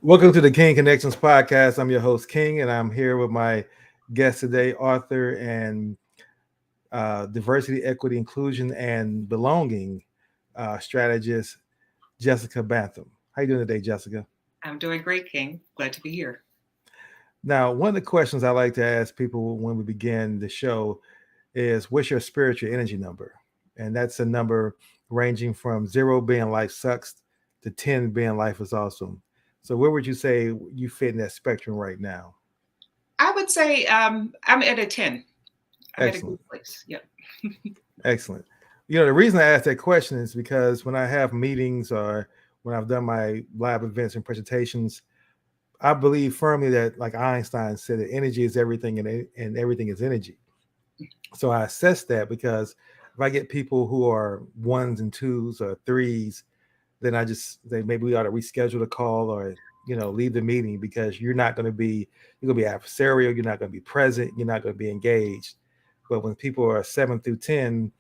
Welcome to the King Connections podcast. I'm your host, King, and I'm here with my guest today, author and diversity, equity, inclusion, and belonging strategist, Jessica Bantom. How you doing today, Jessica? I'm doing great, King. Glad to be here. Now, one of the questions I like to ask people when we begin the show is, what's your spiritual energy number? And that's a number ranging from zero being life sucks to 10 being life is awesome. So where would you say you fit in that spectrum right now? I would say I'm at a 10. I'm at a good Excellent. place. Yep. Excellent. The reason I ask that question is because when I have meetings or when I've done my live events and presentations, I believe firmly that, like Einstein said, that energy is everything and everything is energy. So I assess that because if I get people who are ones and twos or threes, then I just say maybe we ought to reschedule the call or leave the meeting because you're going to be adversarial, you're not going to be present, you're not going to be engaged. But when people are 7 through 10,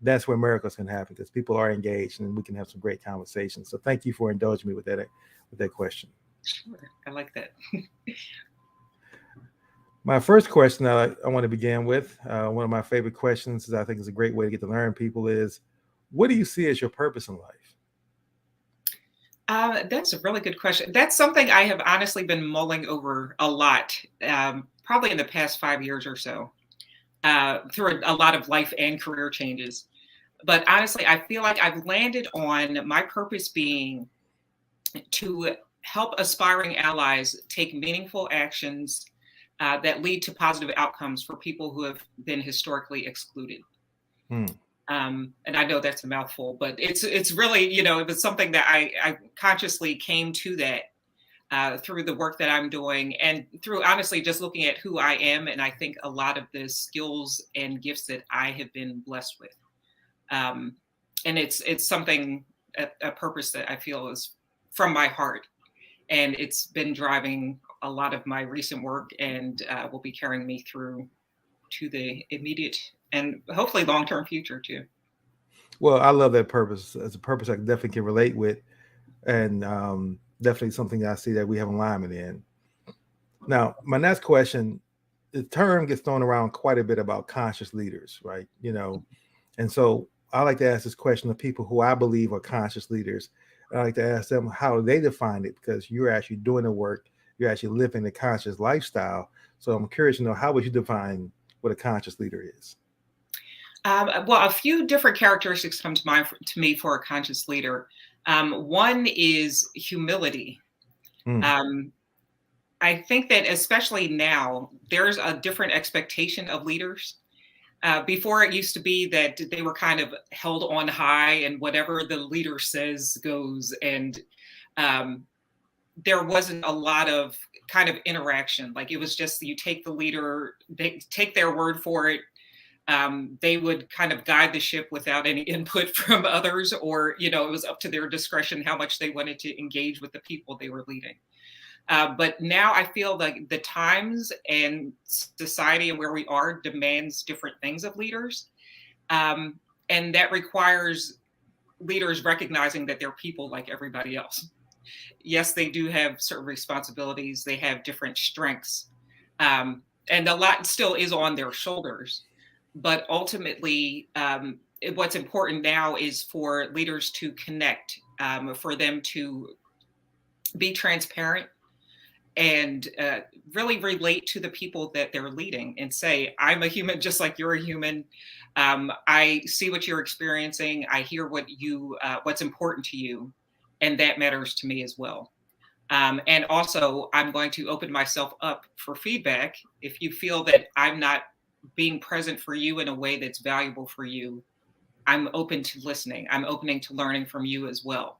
that's where miracles can happen because people are engaged and we can have some great conversations. So thank you for indulging me with that question. Sure. I like that. My first question I want to begin with, one of my favorite questions, is I think is a great way to get to learn people is, what do you see as your purpose in life? That's a really good question. That's something I have honestly been mulling over a lot, probably in the past 5 years or so, through a lot of life and career changes. But honestly, I feel like I've landed on my purpose being to help aspiring allies take meaningful actions that lead to positive outcomes for people who have been historically excluded. Hmm. And I know that's a mouthful, but it's really, it was something that I consciously came to that through the work that I'm doing and through honestly just looking at who I am. And I think a lot of the skills and gifts that I have been blessed with. Um, and it's something, a purpose that I feel is from my heart. And it's been driving a lot of my recent work and will be carrying me through to the immediate and hopefully long-term future too. Well, I love that purpose. It's a purpose I definitely can relate with, and definitely something that I see that we have alignment in. Now, my next question, the term gets thrown around quite a bit about conscious leaders, right? And so I like to ask this question of people who I believe are conscious leaders. I like to ask them how they define it because you're actually doing the work, you're actually living the conscious lifestyle. So I'm curious to know, how would you define what a conscious leader is? Well, a few different characteristics come to mind to me for a conscious leader. One is humility. Mm. Um, I think that especially now, there's a different expectation of leaders. Before it used to be that they were kind of held on high and whatever the leader says goes. And um, there wasn't a lot of kind of interaction. Like it was just you take the leader, they take their word for it. They would kind of guide the ship without any input from others, or it was up to their discretion how much they wanted to engage with the people they were leading. But now I feel like the times and society and where we are demands different things of leaders. Um, and that requires leaders recognizing that they're people like everybody else. Yes, they do have certain responsibilities, they have different strengths, and a lot still is on their shoulders. But ultimately, what's important now is for leaders to connect, for them to be transparent and really relate to the people that they're leading and say, I'm a human just like you're a human. I see what you're experiencing. I hear what's important to you. And that matters to me as well. And also, I'm going to open myself up for feedback. If you feel that I'm not being present for you in a way that's valuable for you, I'm open to listening. I'm opening to learning from you as well.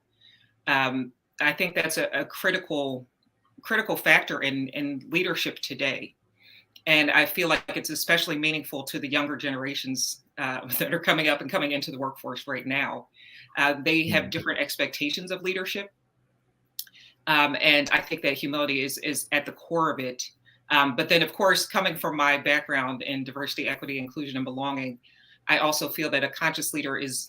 I think that's a critical factor in leadership today. And I feel like it's especially meaningful to the younger generations that are coming up and coming into the workforce right now. They have different expectations of leadership. And I think that humility is at the core of it. But then, of course, coming from my background in diversity, equity, inclusion, and belonging, I also feel that a conscious leader is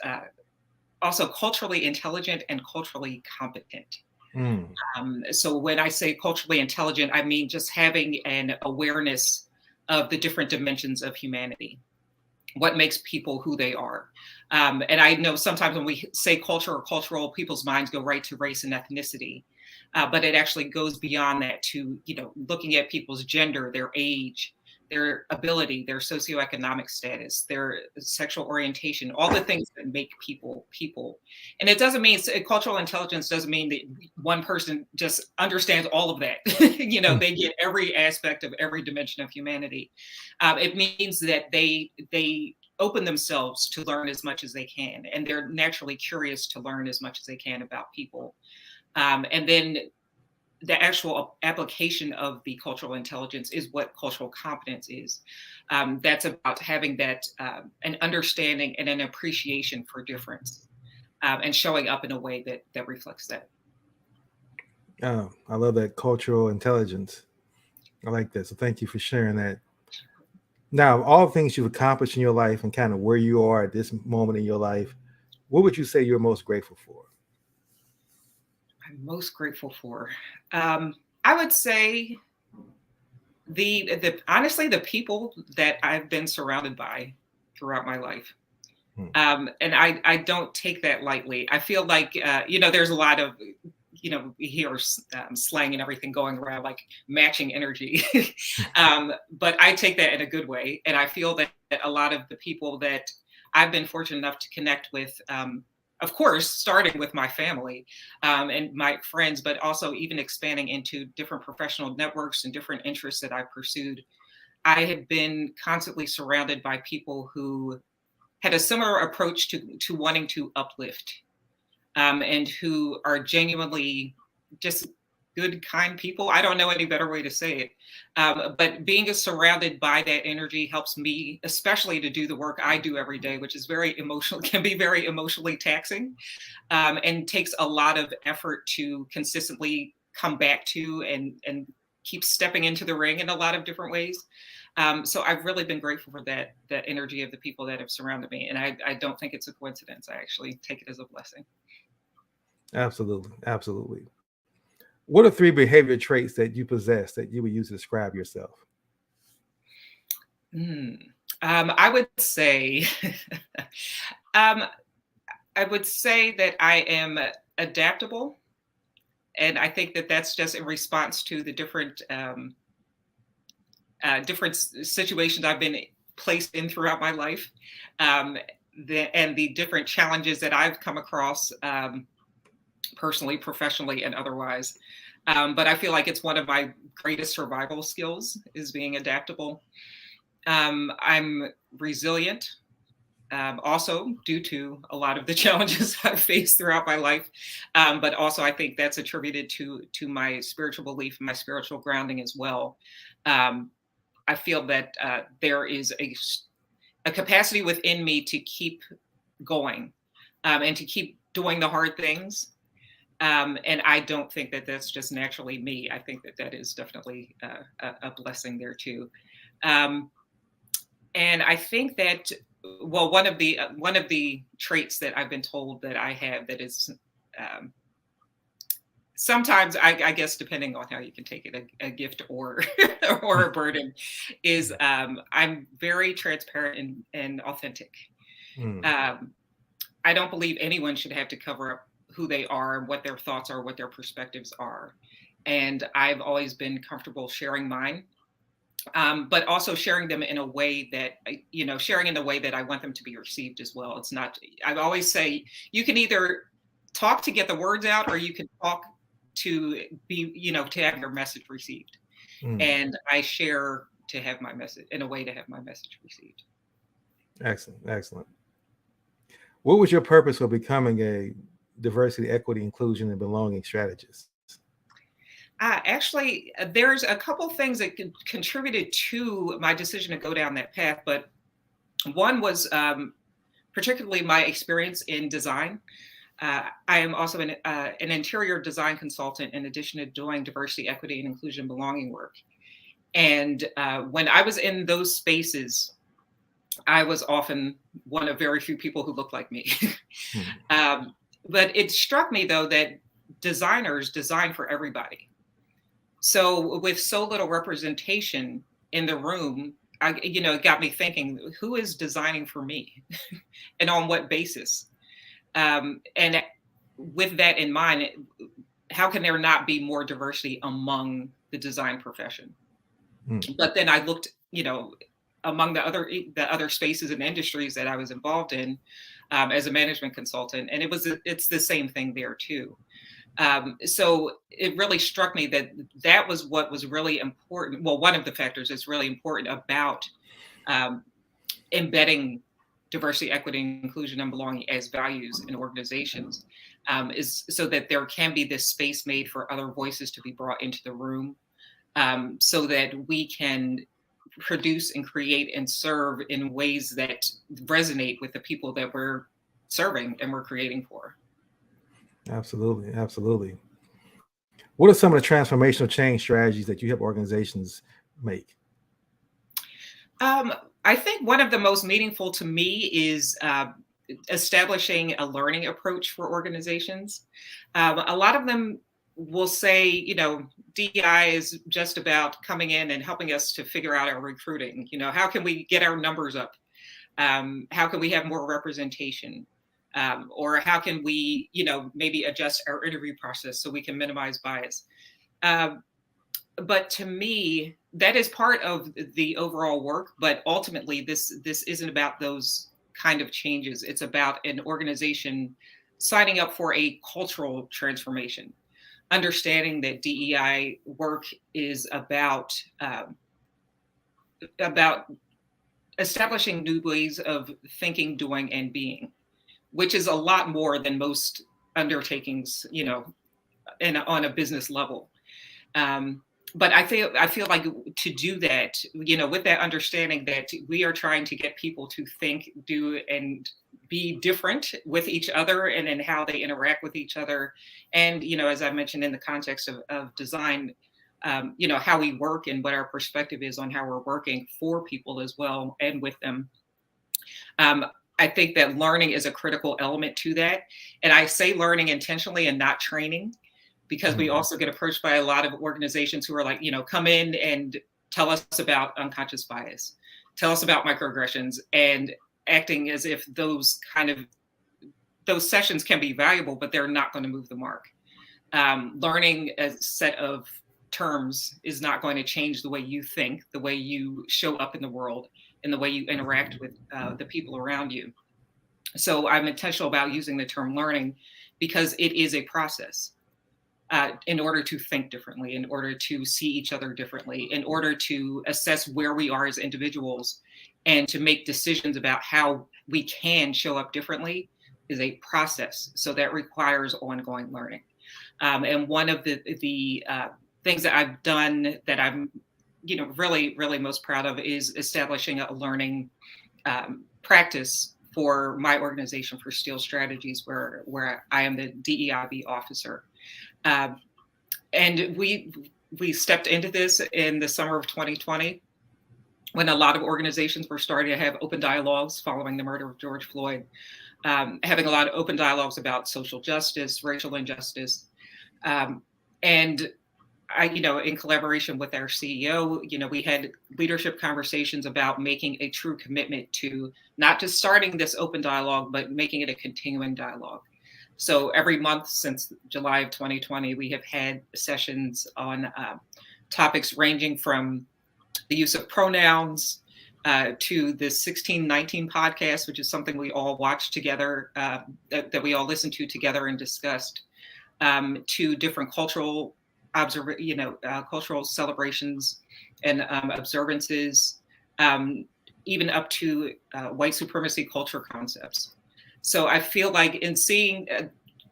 also culturally intelligent and culturally competent. Mm. So when I say culturally intelligent, I mean just having an awareness of the different dimensions of humanity, what makes people who they are. And I know sometimes when we say culture or cultural, people's minds go right to race and ethnicity. But it actually goes beyond that to, looking at people's gender, their age, their ability, their socioeconomic status, their sexual orientation, all the things that make people people. And it doesn't mean cultural intelligence doesn't mean that one person just understands all of that. They get every aspect of every dimension of humanity. It means that they open themselves to learn as much as they can, and they're naturally curious to learn as much as they can about people. And then the actual application of the cultural intelligence is what cultural competence is. That's about having that an understanding and an appreciation for difference, and showing up in a way that reflects that. Oh, I love that cultural intelligence. I like that. So thank you for sharing that. Now, all the things you've accomplished in your life and kind of where you are at this moment in your life, what would you say you're most grateful for? I'm most grateful for. I would say the honestly the people that I've been surrounded by throughout my life. And I don't take that lightly. I feel like there's a lot of we hear slang and everything going around, like matching energy. But I take that in a good way, and I feel that a lot of the people that I've been fortunate enough to connect with, of course, starting with my family and my friends, but also even expanding into different professional networks and different interests that I pursued. I have been constantly surrounded by people who had a similar approach to wanting to uplift, and who are genuinely just good, kind people. I don't know any better way to say it. But being surrounded by that energy helps me, especially to do the work I do every day, which is very emotional, can be very emotionally taxing, and takes a lot of effort to consistently come back to and keep stepping into the ring in a lot of different ways. So I've really been grateful for that energy of the people that have surrounded me. And I don't think it's a coincidence. I actually take it as a blessing. Absolutely. Absolutely. What are 3 behavior traits that you possess that you would use to describe yourself? I would say, um, I would say that I am adaptable, and I think that that's just in response to the different situations I've been placed in throughout my life, and the different challenges that I've come across, personally, professionally, and otherwise. But I feel like it's one of my greatest survival skills is being adaptable. I'm resilient, also due to a lot of the challenges I've faced throughout my life. But also I think that's attributed to my spiritual belief and my spiritual grounding as well. I feel that there is a capacity within me to keep going, and to keep doing the hard things. And I don't think that that's just naturally me. I think that that is definitely a blessing there too. And I think that, well, one of the traits that I've been told that I have that is, sometimes I guess depending on how you can take it, a gift or or a burden, is I'm very transparent and authentic. I don't believe anyone should have to cover up who they are, what their thoughts are, what their perspectives are. And I've always been comfortable sharing mine, but also sharing them in a way that, sharing in the way that I want them to be received as well. It's not, I always say, you can either talk to get the words out, or you can talk to be, to have your message received. And I share to have my message in a way to have my message received. Excellent. Excellent. What was your purpose for becoming a diversity, equity, inclusion, and belonging strategist? Actually, there's a couple things that contributed to my decision to go down that path, but one was particularly my experience in design. I am also an interior design consultant in addition to doing diversity, equity, and inclusion belonging work. And when I was in those spaces, I was often one of very few people who looked like me. But it struck me, though, that designers design for everybody. So with so little representation in the room, it got me thinking, who is designing for me and on what basis? And with that in mind, how can there not be more diversity among the design profession? But then I looked, among the other spaces and industries that I was involved in as a management consultant, and it's the same thing there too. So it really struck me that was what was really important. Well, one of the factors that's really important about embedding diversity, equity, inclusion, and belonging as values in organizations is so that there can be this space made for other voices to be brought into the room, so that we can produce and create and serve in ways that resonate with the people that we're serving and we're creating for. Absolutely. Absolutely. What are some of the transformational change strategies that you help organizations make? I think one of the most meaningful to me is establishing a learning approach for organizations. A lot of them will say, DEI is just about coming in and helping us to figure out our recruiting. How can we get our numbers up? How can we have more representation? Or how can we, maybe adjust our interview process so we can minimize bias? But to me, that is part of the overall work. But ultimately, this isn't about those kind of changes. It's about an organization signing up for a cultural transformation, understanding that DEI work is about establishing new ways of thinking, doing, and being, which is a lot more than most undertakings, on a business level. But I feel like to do that, with that understanding that we are trying to get people to think, do, and be different with each other and in how they interact with each other. And, as I mentioned in the context of design, how we work and what our perspective is on how we're working for people as well and with them. I think that learning is a critical element to that. And I say learning intentionally and not training, because we also get approached by a lot of organizations who are like, come in and tell us about unconscious bias, tell us about microaggressions, and acting as if those sessions can be valuable, but they're not going to move the mark. Learning a set of terms is not going to change the way you think, the way you show up in the world, and the way you interact with the people around you. So I'm intentional about using the term learning because it is a process. In order to think differently, in order to see each other differently, in order to assess where we are as individuals, and to make decisions about how we can show up differently is a process. So that requires ongoing learning. And one of the things that I've done that I'm, really, really most proud of is establishing a learning practice for my organization, for Steel Strategies, where I am the DEIB officer. And we stepped into this in the summer of 2020, when a lot of organizations were starting to have open dialogues following the murder of George Floyd, having a lot of open dialogues about social justice, racial injustice. And I, in collaboration with our CEO, we had leadership conversations about making a true commitment to not just starting this open dialogue, but making it a continuing dialogue. So every month since July of 2020, we have had sessions on topics ranging from the use of pronouns to the 1619 podcast, which is something we all watched together, that we all listened to together and discussed, to different cultural cultural celebrations and observances, even up to white supremacy culture concepts. So I feel like in seeing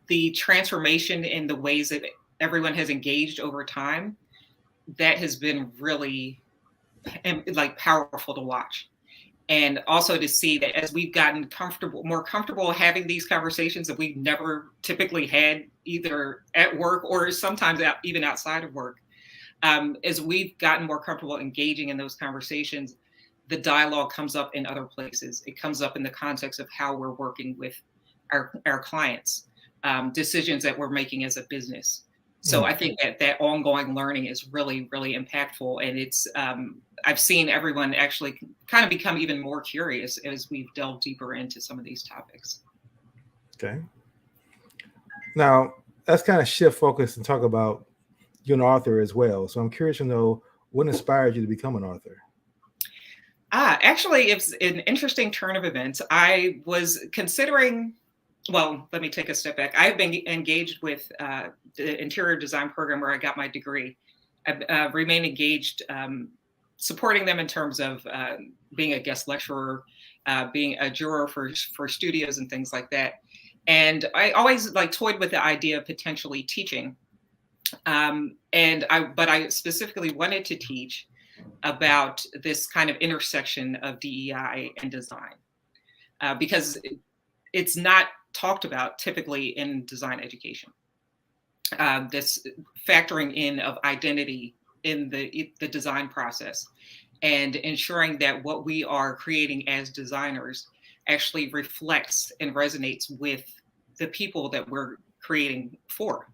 the transformation in the ways that everyone has engaged over time, that has been really powerful to watch. And also to see that as we've gotten more comfortable having these conversations that we've never typically had, either at work or sometimes even outside of work, as we've gotten more comfortable engaging in those conversations, the dialogue comes up in other places. It comes up in the context of how we're working with our clients. decisions that we're making as a business. So I think that ongoing learning is really, really impactful. And it's, I've seen everyone actually kind of become even more curious as we've delved deeper into some of these topics. Okay. Now, let's kind of shift focus and talk about you're an author as well. So I'm curious to know what inspired you to become an author? Actually, it's an interesting turn of events. I was considering, well, let me take a step back. I've been engaged with the interior design program where I got my degree. I've remained engaged, supporting them in terms of being a guest lecturer, being a juror for studios and things like that. And I always like toyed with the idea of potentially teaching. But I specifically wanted to teach about this kind of intersection of DEI and design, because it's not talked about typically in design education. This factoring in of identity in the design process and ensuring that what we are creating as designers actually reflects and resonates with the people that we're creating for.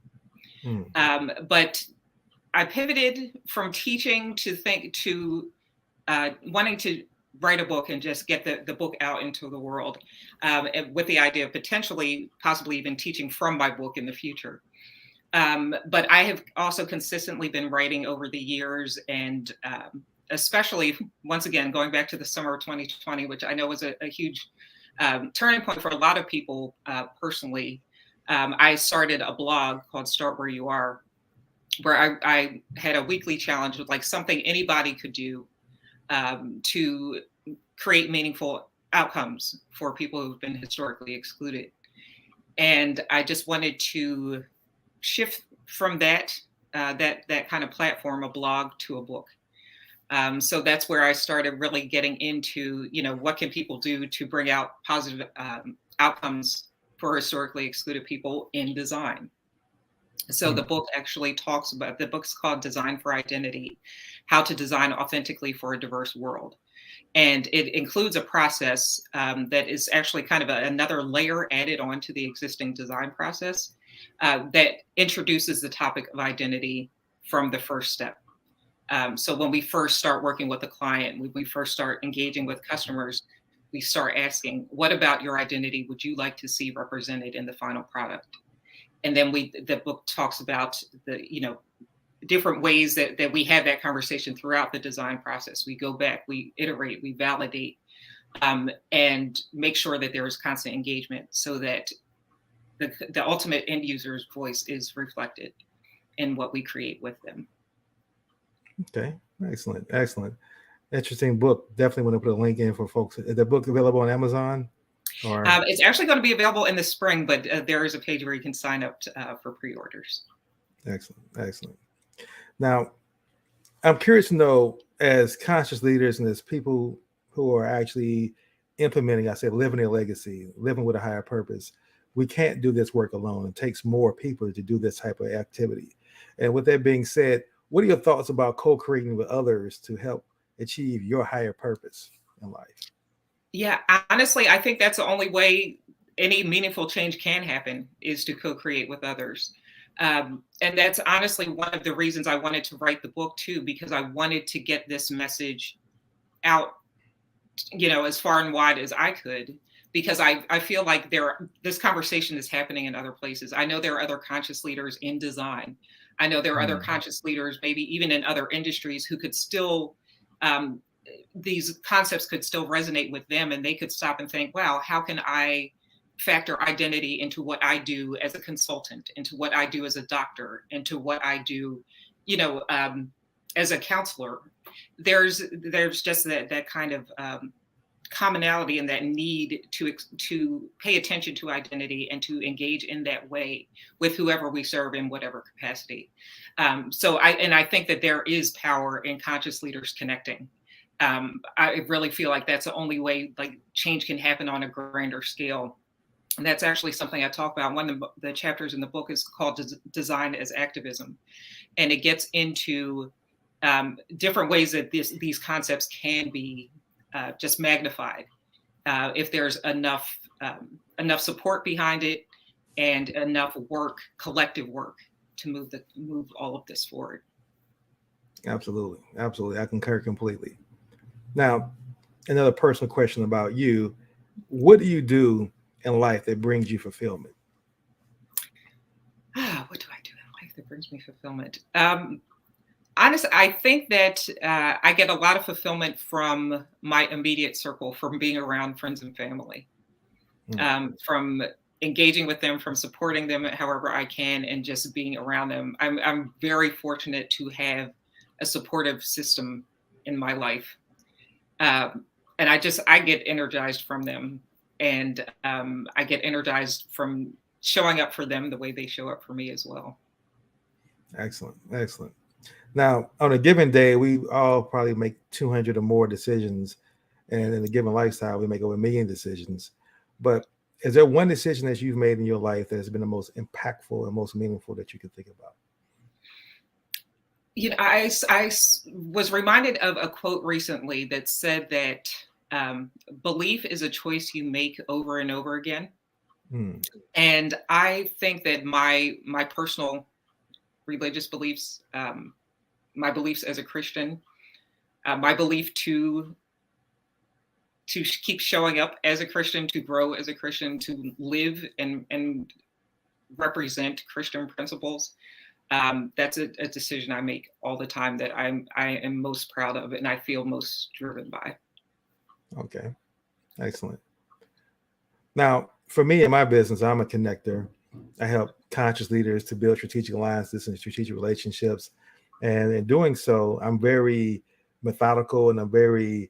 But I pivoted from teaching to wanting to write a book and just get the book out into the world, with the idea of possibly even teaching from my book in the future. But I have also consistently been writing over the years, and especially, once again, going back to the summer of 2020, which I know was a huge turning point for a lot of people personally. I started a blog called Start Where You Are, where I had a weekly challenge with like something anybody could do to create meaningful outcomes for people who've been historically excluded. And I just wanted to shift from that kind of platform, a blog, to a book. So that's where I started really getting into, what can people do to bring out positive outcomes for historically excluded people in design. So the book actually talks about, the book's called Design for Identity, How to Design Authentically for a Diverse World. And it includes a process that is actually kind of another layer added on to the existing design process that introduces the topic of identity from the first step. So when we first start working with a client, when we first start engaging with customers, we start asking, what about your identity would you like to see represented in the final product? And then the book talks about the, different ways that we have that conversation throughout the design process. We go back, we iterate, we validate, and make sure that there is constant engagement so that the ultimate end user's voice is reflected in what we create with them. Okay, excellent. Interesting book. Definitely want to put a link in for folks. Is the book available on Amazon? Or it's actually going to be available in the spring, but there is a page where you can sign up for pre-orders. Excellent. Now, I'm curious to know, as conscious leaders and as people who are actually implementing, living their legacy, living with a higher purpose, we can't do this work alone. It takes more people to do this type of activity. And with that being said, what are your thoughts about co-creating with others to help achieve your higher purpose in life? Yeah, honestly, I think that's the only way any meaningful change can happen, is to co-create with others. And that's honestly one of the reasons I wanted to write the book too, because I wanted to get this message out, as far and wide as I could, because I feel like this conversation is happening in other places. I know there are other conscious leaders in design. I know there are other conscious leaders, maybe even in other industries, who could still, these concepts could still resonate with them, and they could stop and think, wow, how can I factor identity into what I do as a consultant, into what I do as a doctor, into what I do, as a counselor. There's just that kind of commonality and that need to pay attention to identity and to engage in that way with whoever we serve in whatever capacity. So I think that there is power in conscious leaders connecting. I really feel like that's the only way like change can happen on a grander scale. And that's actually something I talk about. One of the chapters in the book is called Design as Activism. And it gets into different ways that these concepts can be just magnified if there's enough support behind it, and enough work, collective work, to move all of this forward. Absolutely. Absolutely. I concur completely. Now, another personal question about you. What do you do in life that brings you fulfillment? What do I do in life that brings me fulfillment? Honestly, I think that I get a lot of fulfillment from my immediate circle, from being around friends and family, from engaging with them, from supporting them however I can, and just being around them. I'm very fortunate to have a supportive system in my life. And I get energized from them, and I get energized from showing up for them the way they show up for me as well. Excellent. Excellent. Now, on a given day, we all probably make 200 or more decisions. And in a given lifestyle, we make over 1,000,000 decisions. But is there one decision that you've made in your life that has been the most impactful and most meaningful that you can think about? You know, I was reminded of a quote recently that said that belief is a choice you make over and over again. And I think that my personal religious beliefs, my beliefs as a Christian, my belief to keep showing up as a Christian, to grow as a Christian, to live and represent Christian principles. That's a decision I make all the time that I am most proud of and I feel most driven by. Okay, excellent. Now, for me in my business, I'm a connector. I help conscious leaders to build strategic alliances and strategic relationships. And in doing so, I'm very methodical and I'm very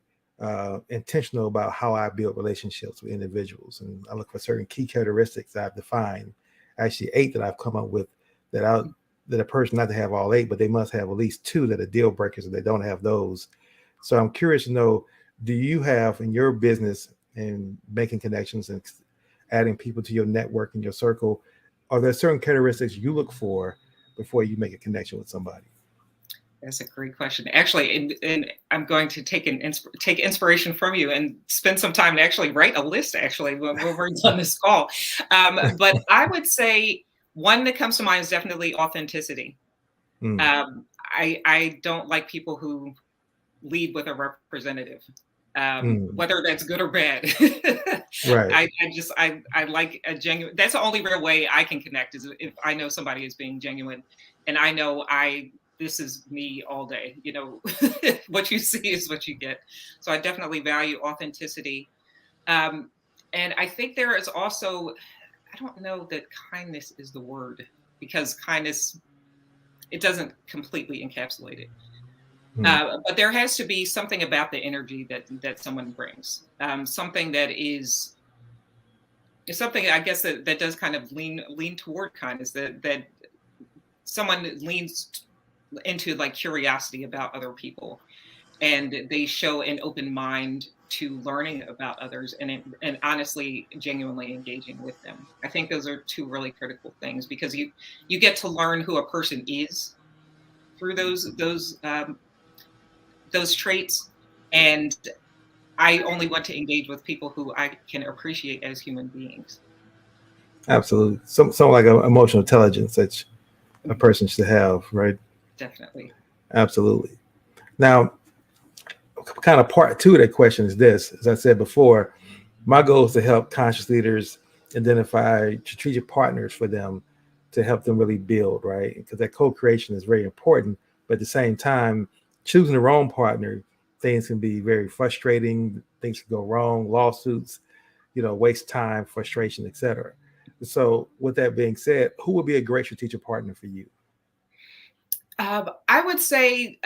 intentional about how I build relationships with individuals. And I look for certain key characteristics that I've defined, actually 8 that I've come up with that a person not to have all 8, but they must have at least 2 that are deal breakers if they don't have those. So I'm curious to know, do you have in your business and making connections and adding people to your network and your circle, are there certain characteristics you look for before you make a connection with somebody? That's a great question. Actually, and I'm going to take inspiration from you and spend some time to actually write a list, actually, when we're done this call. But I would say one that comes to mind is definitely authenticity. I don't like people who lead with a representative, whether that's good or bad. Right. I like a genuine. That's the only real way I can connect, is if I know somebody is being genuine, and I know this is me all day. You know, what you see is what you get. So I definitely value authenticity, and I think there is also, I don't know that kindness is the word, because kindness, it doesn't completely encapsulate it. But there has to be something about the energy that someone brings, something that is something, I guess, that does kind of lean toward kindness, that someone leans into like curiosity about other people, and they show an open mind to learning about others, and honestly, genuinely engaging with them. I think those are 2 really critical things, because you get to learn who a person is through those traits. And I only want to engage with people who I can appreciate as human beings. Absolutely. Some like emotional intelligence that a person should have, right? Definitely. Absolutely. Now, kind of part 2 of that question is this. As I said before, my goal is to help conscious leaders identify strategic partners for them to help them really build, right? Because that co-creation is very important. But at the same time, choosing the wrong partner, things can be very frustrating. Things can go wrong, lawsuits, waste time, frustration, etc. So with that being said, who would be a great strategic partner for you? I would say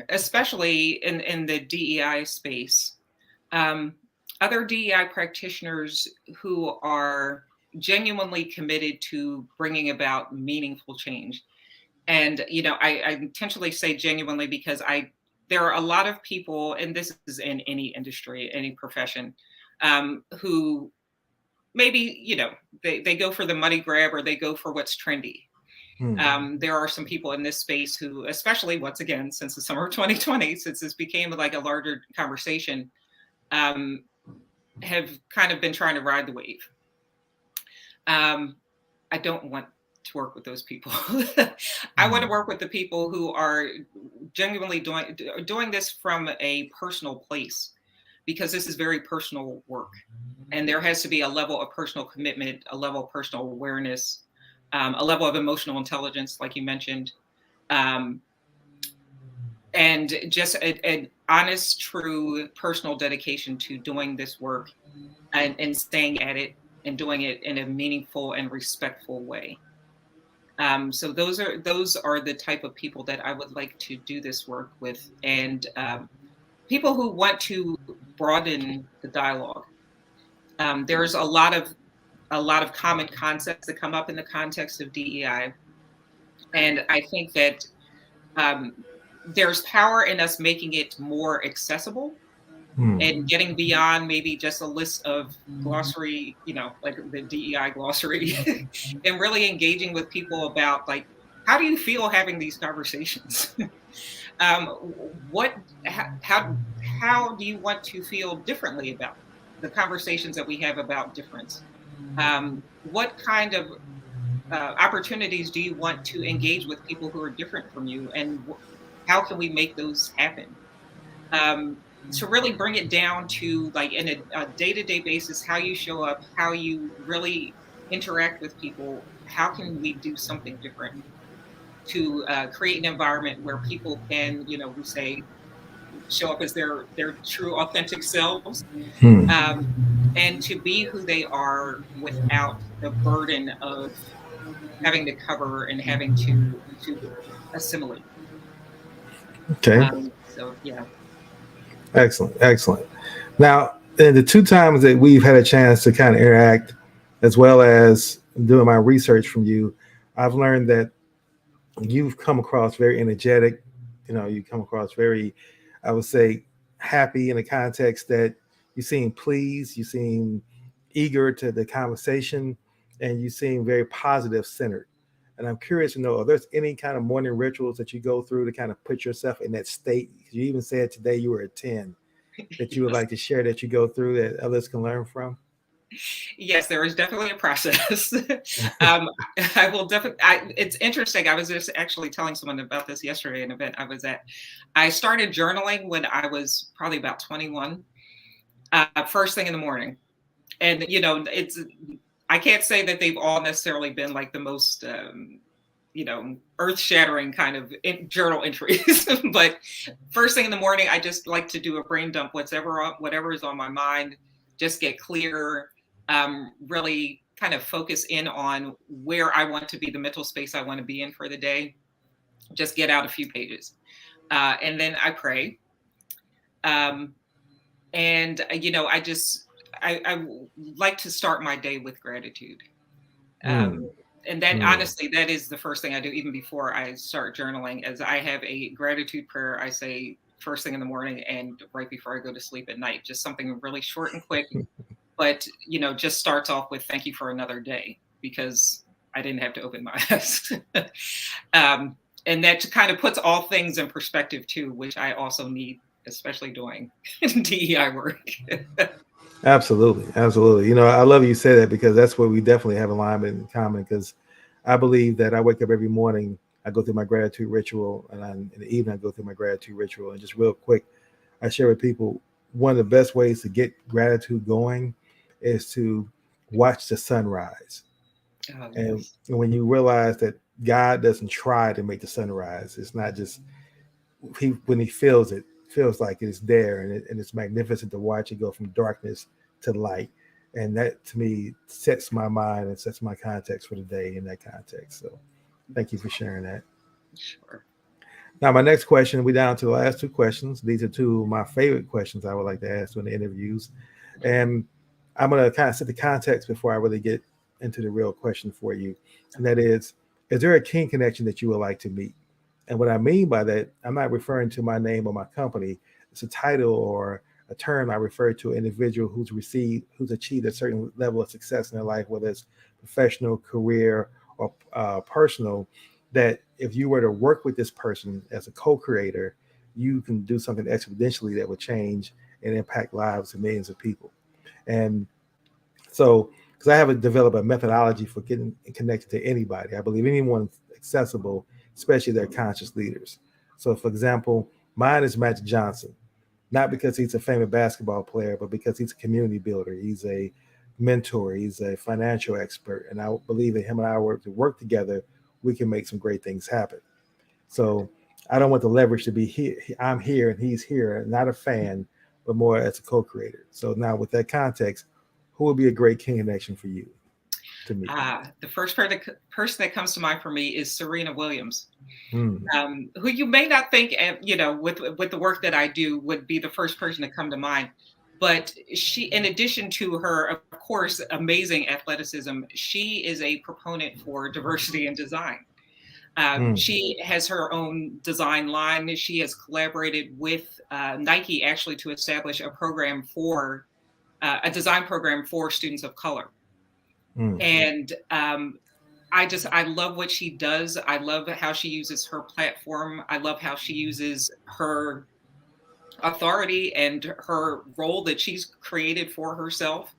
especially in the DEI space, other DEI practitioners who are genuinely committed to bringing about meaningful change. And, I intentionally say genuinely, because there are a lot of people, and this is in any industry, any profession, who maybe, they go for the money grab, or they go for what's trendy. There are some people in this space who, especially once again, since the summer of 2020, since this became like a larger conversation, have kind of been trying to ride the wave. I don't want to work with those people. I want to work with the people who are genuinely doing this from a personal place, because this is very personal work. And there has to be a level of personal commitment, a level of personal awareness, a level of emotional intelligence, like you mentioned, um, and just an honest, true personal dedication to doing this work, and staying at it and doing it in a meaningful and respectful way. So those are the type of people that I would like to do this work with, and people who want to broaden the dialogue. There's a lot of common concepts that come up in the context of DEI, and I think that um, there's power in us making it more accessible and getting beyond maybe just a list of glossary, like the DEI glossary, and really engaging with people about, like, how do you feel having these conversations? um, what, how do you want to feel differently about the conversations that we have about difference? What kind of opportunities do you want to engage with people who are different from you, and how can we make those happen? To really bring it down to, like, in a day-to-day basis, how you show up, how you really interact with people, how can we do something different to create an environment where people can, we say, show up as their true authentic selves, Hmm. um, and to be who they are without the burden of having to cover and having to assimilate. Okay. So yeah. Excellent. Excellent. Now, in the two times that we've had a chance to kind of interact, as well as doing my research from you, I've learned that you've come across very energetic. You come across very, I would say, happy in the context that you seem pleased, you seem eager to the conversation, and you seem very positive centered. And I'm curious to know, are there any kind of morning rituals that you go through to kind of put yourself in that state? You even said today you were at 10, that you would Yes. like to share, that you go through, that others can learn from? Yes, there is definitely a process. I will definitely. It's interesting. I was just actually telling someone about this yesterday, an event I was at. I started journaling when I was probably about 21, first thing in the morning, and it's. I can't say that they've all necessarily been like the most, earth-shattering kind of journal entries, but first thing in the morning, I just like to do a brain dump, whatever is on my mind, just get clear, really kind of focus in on where I want to be, the mental space I want to be in for the day, just get out a few pages. And then I pray. Um, and, I like to start my day with gratitude. Mm, And that, mm. honestly, that is the first thing I do even before I start journaling, as I have a gratitude prayer I say first thing in the morning and right before I go to sleep at night. Just something really short and quick, but just starts off with thank you for another day, because I didn't have to open my eyes. um, and that kind of puts all things in perspective too, which I also need, especially doing DEI work. Absolutely, absolutely. I love you say that, because that's where we definitely have alignment in common. Because I believe that I wake up every morning, I go through my gratitude ritual, and in the evening I go through my gratitude ritual. And just real quick, I share with people, one of the best ways to get gratitude going is to watch the sunrise. Oh, And yes. when you realize that God doesn't try to make the sunrise, it's not just when he feels like it's there, and it's magnificent to watch it go from darkness to light. And that to me sets my mind and sets my context for the day in that context. So thank you for sharing that. Sure. Now, my next question, we down to the last two questions. These are two of my favorite questions I would like to ask in the interviews. And I'm going to kind of set the context before I really get into the real question for you. And that is there a king connection that you would like to meet? And what I mean by that, I'm not referring to my name or my company. It's a title or a term I refer to an individual who's achieved a certain level of success in their life, whether it's professional, career, or personal, that if you were to work with this person as a co-creator, you can do something exponentially that would change and impact lives of millions of people. And so because I haven't developed a methodology for getting connected to anybody. I believe anyone's accessible, especially their conscious leaders. So, for example, mine is Magic Johnson, not because he's a famous basketball player, but because he's a community builder. He's a mentor. He's a financial expert. And I believe that him and I work together, we can make some great things happen. So I don't want the leverage to be here. I'm here and he's here, not a fan, but more as a co-creator. So now with that context, who would be a great king connection for you to meet? The first person that comes to mind for me is Serena Williams, Mm. who you may not think, with the work that I do, would be the first person to come to mind. But she, in addition to her, of course, amazing athleticism, she is a proponent for diversity in design. She has her own design line. She has collaborated with Nike actually to establish a program for a design program for students of color. And I love what she does. I love how she uses her platform. I love how she uses her authority and her role that she's created for herself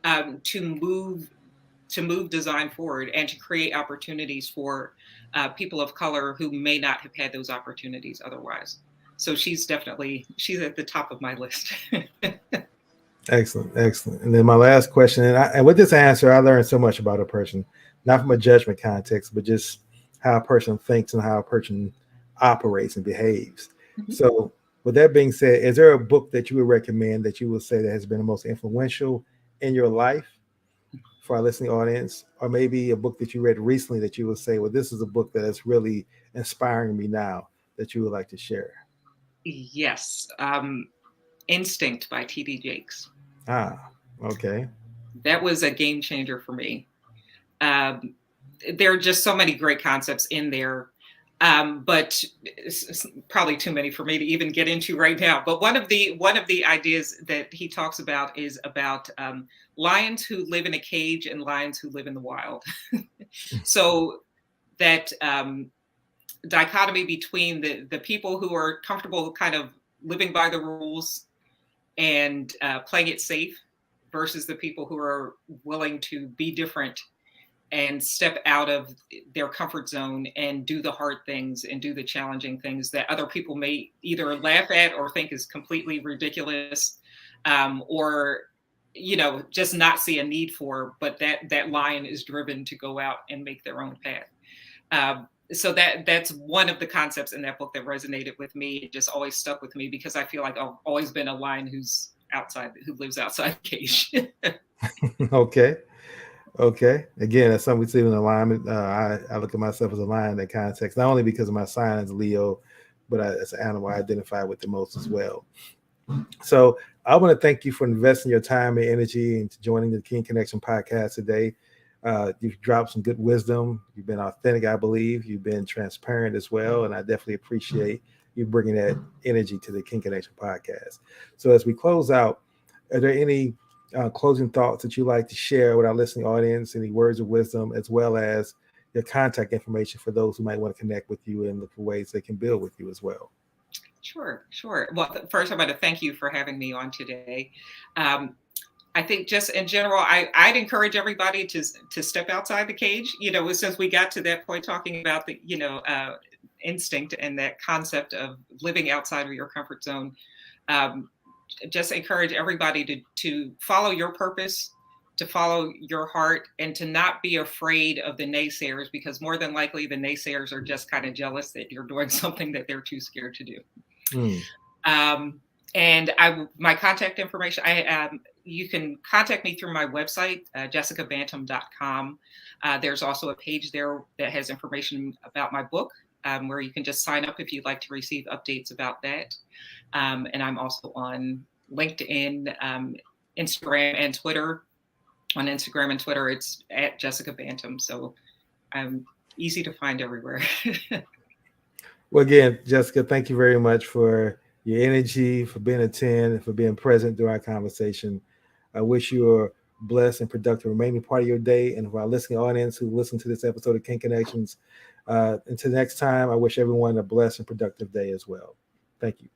to move design forward and to create opportunities for people of color who may not have had those opportunities otherwise. So she's at the top of my list. Excellent, excellent. And then my last question, and with this answer, I learned so much about a person, not from a judgment context, but just how a person thinks and how a person operates and behaves. Mm-hmm. So with that being said, is there a book that you would recommend that you would say that has been the most influential in your life for our listening audience? Or maybe a book that you read recently that you would say, well, this is a book that is really inspiring me now that you would like to share? Yes. Instinct by T.D. Jakes. Okay. That was a game changer for me. There are just so many great concepts in there, but it's probably too many for me to even get into right now. But one of the ideas that he talks about is about lions who live in a cage and lions who live in the wild. So that dichotomy between the people who are comfortable kind of living by the rules and playing it safe versus the people who are willing to be different and step out of their comfort zone and do the hard things and do the challenging things that other people may either laugh at or think is completely ridiculous, or just not see a need for, but that lion is driven to go out and make their own path. So that's one of the concepts in that book that resonated with me. It just always stuck with me because I feel like I've always been a lion who lives outside the cage. Okay. Again, that's something we see in alignment. I look at myself as a lion in that context, not only because of my sign as Leo, but as an animal I identify with the most as well. So I want to thank you for investing your time and energy into joining the King Connection podcast today. You've dropped some good wisdom. You've been authentic, I believe. You've been transparent as well. And I definitely appreciate you bringing that energy to the King Connection podcast. So as we close out, are there any closing thoughts that you like to share with our listening audience, any words of wisdom, as well as your contact information for those who might want to connect with you and look for ways they can build with you as well? Sure. Well, first, I want to thank you for having me on today. I think just in general, I'd encourage everybody to step outside the cage. Since we got to that point talking about the instinct and that concept of living outside of your comfort zone, just encourage everybody to follow your purpose, to follow your heart, and to not be afraid of the naysayers, because more than likely the naysayers are just kind of jealous that you're doing something that they're too scared to do. And my contact information, you can contact me through my website, jessicabantom.com. There's also a page there that has information about my book, where you can just sign up if you'd like to receive updates about that. And I'm also on LinkedIn, Instagram, and Twitter. On Instagram and Twitter, it's at Jessica Bantom. So I'm easy to find everywhere. Well, again, Jessica, thank you very much for your energy, for being a 10, and for being present during our conversation. I wish you a blessed and productive remaining part of your day. And for our listening audience who listened to this episode of King Connections, until next time, I wish everyone a blessed and productive day as well. Thank you.